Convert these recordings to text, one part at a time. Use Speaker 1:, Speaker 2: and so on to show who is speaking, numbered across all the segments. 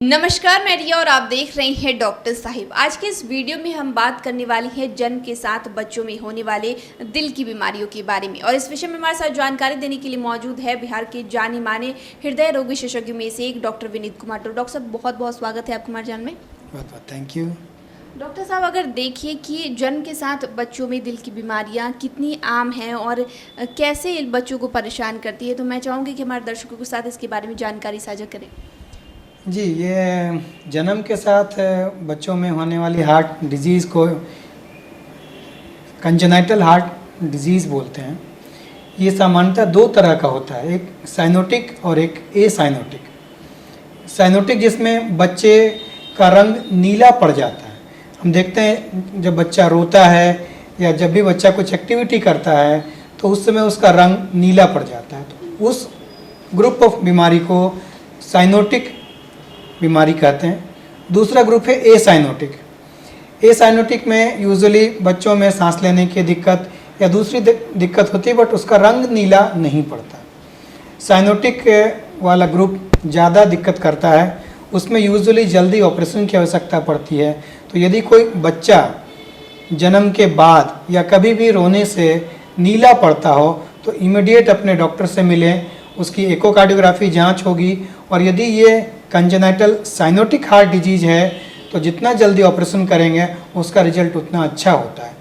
Speaker 1: नमस्कार, मैं रिया और आप देख रहे हैं डॉक्टर साहिब। आज के इस वीडियो में हम बात करने वाली हैं जन्म के साथ बच्चों में होने वाले दिल की बीमारियों के बारे में। और इस विषय में हमारे साथ जानकारी देने के लिए मौजूद है बिहार के जाने माने हृदय रोग विशेषज्ञों में से एक डॉक्टर विनीत कुमार। तो डॉक्टर साहब, बहुत बहुत स्वागत है आपको हमारे चैनल में।
Speaker 2: बहुत बहुत थैंक यू।
Speaker 1: डॉक्टर साहब, अगर देखिए कि जन्म के साथ बच्चों में दिल की बीमारियां कितनी आम हैं और कैसे बच्चों को परेशान करती है, तो मैं चाहूँगी कि हमारे दर्शकों के साथ इसके बारे में जानकारी साझा करें।
Speaker 2: जी, ये जन्म के साथ बच्चों में होने वाली हार्ट डिजीज़ को कंजेनाइटल हार्ट डिजीज़ बोलते हैं। ये सामान्यतः दो तरह का होता है, एक साइनोटिक और एक एसाइनोटिक। साइनोटिक जिसमें बच्चे का रंग नीला पड़ जाता है। हम देखते हैं जब बच्चा रोता है या जब भी बच्चा कुछ एक्टिविटी करता है तो उस समय उसका रंग नीला पड़ जाता है। तो उस ग्रुप ऑफ बीमारी को साइनोटिक बीमारी कहते हैं। दूसरा ग्रुप है एसाइनोटिक। एसाइनोटिक में यूजुअली बच्चों में सांस लेने की दिक्कत या दूसरी दिक्कत होती है, बट उसका रंग नीला नहीं पड़ता। साइनोटिक वाला ग्रुप ज़्यादा दिक्कत करता है, उसमें यूजुअली जल्दी ऑपरेशन की आवश्यकता पड़ती है। तो यदि कोई बच्चा जन्म के बाद या कभी भी रोने से नीला पड़ता हो तो इमीडिएट अपने डॉक्टर से मिलें, उसकी एकोकार्डियोग्राफी जांच होगी और यदि ये कंजेनाइटल साइनोटिक हार्ट डिजीज है तो जितना जल्दी ऑपरेशन करेंगे उसका रिजल्ट उतना अच्छा होता है।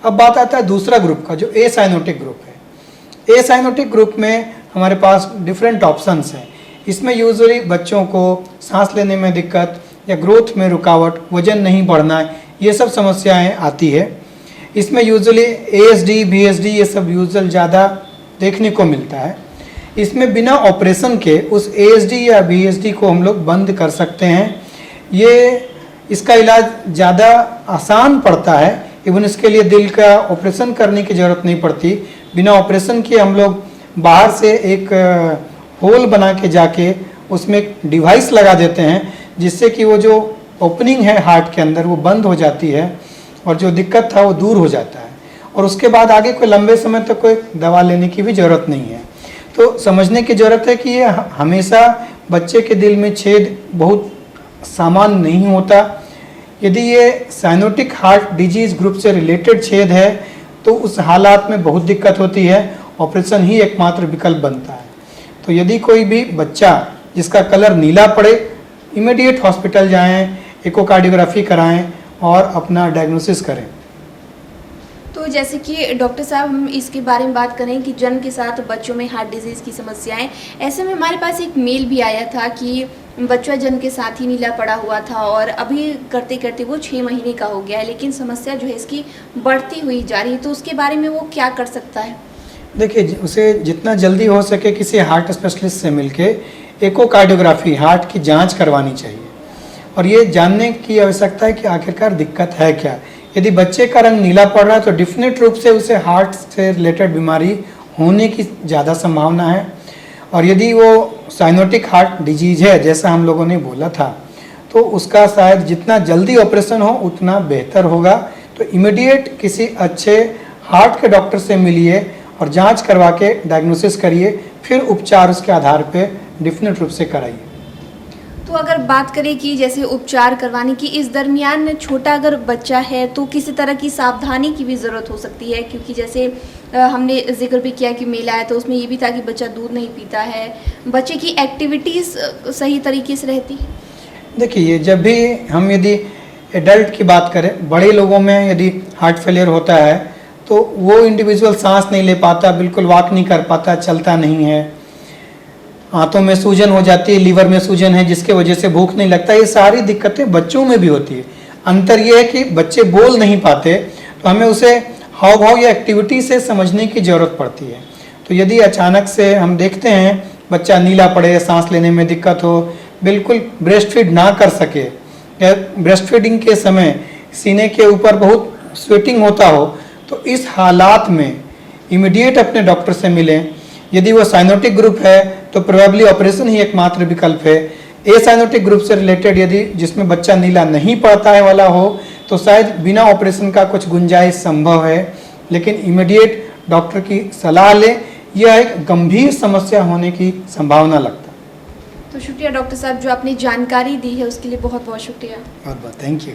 Speaker 2: अब बात आता है दूसरा ग्रुप का, जो एसाइनोटिक ग्रुप है। एसाइनोटिक ग्रुप में हमारे पास डिफरेंट ऑप्शंस हैं। इसमें यूजुअली बच्चों को सांस लेने में दिक्कत या ग्रोथ में रुकावट, वजन नहीं बढ़ना, ये सब समस्याएं आती है। इसमें यूजुअली ASD, BSD ये सब यूजुअल ज़्यादा देखने को मिलता है। इसमें बिना ऑपरेशन के उस ASD या BSD को हम लोग बंद कर सकते हैं। इसका इलाज ज़्यादा आसान पड़ता है। इवन इसके लिए दिल का ऑपरेशन करने की ज़रूरत नहीं पड़ती। बिना ऑपरेशन के हम लोग बाहर से एक होल बना के जाके उसमें एक डिवाइस लगा देते हैं, जिससे कि वो जो ओपनिंग है हार्ट के अंदर वो बंद हो जाती है और जो दिक्कत था वो दूर हो जाता है। और उसके बाद आगे कोई लंबे समय तक कोई दवा लेने की भी ज़रूरत नहीं है। तो समझने की ज़रूरत है कि ये हमेशा बच्चे के दिल में छेद बहुत सामान्य नहीं होता। यदि ये साइनोटिक हार्ट डिजीज़ ग्रुप से रिलेटेड छेद है तो उस हालात में बहुत दिक्कत होती है, ऑपरेशन ही एकमात्र विकल्प बनता है। तो यदि कोई भी बच्चा जिसका कलर नीला पड़े, इमीडिएट हॉस्पिटल जाएं, एकोकार्डियोग्राफी कराएं और अपना डायग्नोसिस करें।
Speaker 1: तो जैसे कि डॉक्टर साहब, हम इसके बारे में बात करें कि जन्म के साथ बच्चों में हार्ट डिजीज़ की समस्याएं, ऐसे में हमारे पास एक मेल भी आया था कि बच्चा जन्म के साथ ही नीला पड़ा हुआ था और अभी करते करते वो 6 महीने का हो गया है, लेकिन समस्या जो है इसकी बढ़ती हुई जा रही है। तो उसके बारे में वो क्या कर सकता है?
Speaker 2: देखिए, उसे जितना जल्दी हो सके किसी हार्ट स्पेशलिस्ट से मिलके एकोकार्डियोग्राफी, हार्ट की जाँच करवानी चाहिए और ये जानने की आवश्यकता है कि आखिरकार दिक्कत है क्या। यदि बच्चे का रंग नीला पड़ रहा है तो डेफिनेट रूप से उसे हार्ट से रिलेटेड बीमारी होने की ज़्यादा संभावना है। और यदि वो साइनोटिक हार्ट डिजीज है जैसा हम लोगों ने बोला था, तो उसका शायद जितना जल्दी ऑपरेशन हो उतना बेहतर होगा। तो इमीडिएट किसी अच्छे हार्ट के डॉक्टर से मिलिए और जांच करवा के डायग्नोसिस करिए, फिर उपचार उसके आधार पर डेफिनेट रूप से कराइए।
Speaker 1: तो अगर बात करें कि जैसे उपचार करवाने की, इस दरमियान छोटा अगर बच्चा है तो किसी तरह की सावधानी की भी ज़रूरत हो सकती है, क्योंकि जैसे हमने जिक्र भी किया कि मेल आया तो उसमें ये भी था कि बच्चा दूध नहीं पीता है, बच्चे की एक्टिविटीज़ सही तरीके से रहती है।
Speaker 2: देखिए, जब भी हम यदि एडल्ट की बात करें, बड़े लोगों में यदि हार्ट फेलियर होता है तो वो इंडिविजुअल सांस नहीं ले पाता, बिल्कुल वॉक नहीं कर पाता, चलता नहीं है, हाथों में सूजन हो जाती है, लीवर में सूजन है जिसके वजह से भूख नहीं लगता। ये सारी दिक्कतें बच्चों में भी होती है। अंतर ये है कि बच्चे बोल नहीं पाते तो हमें उसे हाव भाव या एक्टिविटी से समझने की ज़रूरत पड़ती है। तो यदि अचानक से हम देखते हैं बच्चा नीला पड़े, सांस लेने में दिक्कत हो, बिल्कुल ब्रेस्ट फीड ना कर सके या ब्रेस्ट फीडिंग के समय सीने के ऊपर बहुत स्वेटिंग होता हो, तो इस हालात में इमीडिएट अपने डॉक्टर से मिलें। यदि वो साइनोटिक ग्रुप है तो प्रोबेबली ऑपरेशन ही एकमात्र विकल्प है। एसाइनोटिक ग्रुप से रिलेटेड यदि जिसमें बच्चा नीला नहीं पड़ता है वाला हो तो शायद बिना ऑपरेशन का कुछ गुंजाइश संभव है, लेकिन इमीडिएट डॉक्टर की सलाह लें। यह एक गंभीर समस्या होने की संभावना लगता है।
Speaker 1: तो शुक्रिया डॉक्टर साहब, जो आपने जानकारी दी है उसके लिए बहुत बहुत शुक्रिया।
Speaker 2: बहुत बहुत थैंक यू।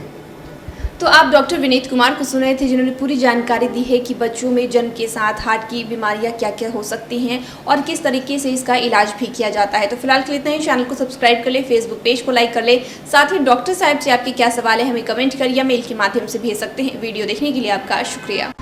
Speaker 1: तो आप डॉक्टर विनीत कुमार को सुन रहे थे, जिन्होंने पूरी जानकारी दी है कि बच्चों में जन्म के साथ हार्ट की बीमारियां क्या क्या हो सकती हैं और किस तरीके से इसका इलाज भी किया जाता है। तो फिलहाल के लिए इतना ही। चैनल को सब्सक्राइब कर ले, फेसबुक पेज को लाइक कर ले, साथ ही डॉक्टर साहब से आपके क्या सवाल है हमें कमेंट कर या मेल के माध्यम से भेज सकते हैं। वीडियो देखने के लिए आपका शुक्रिया।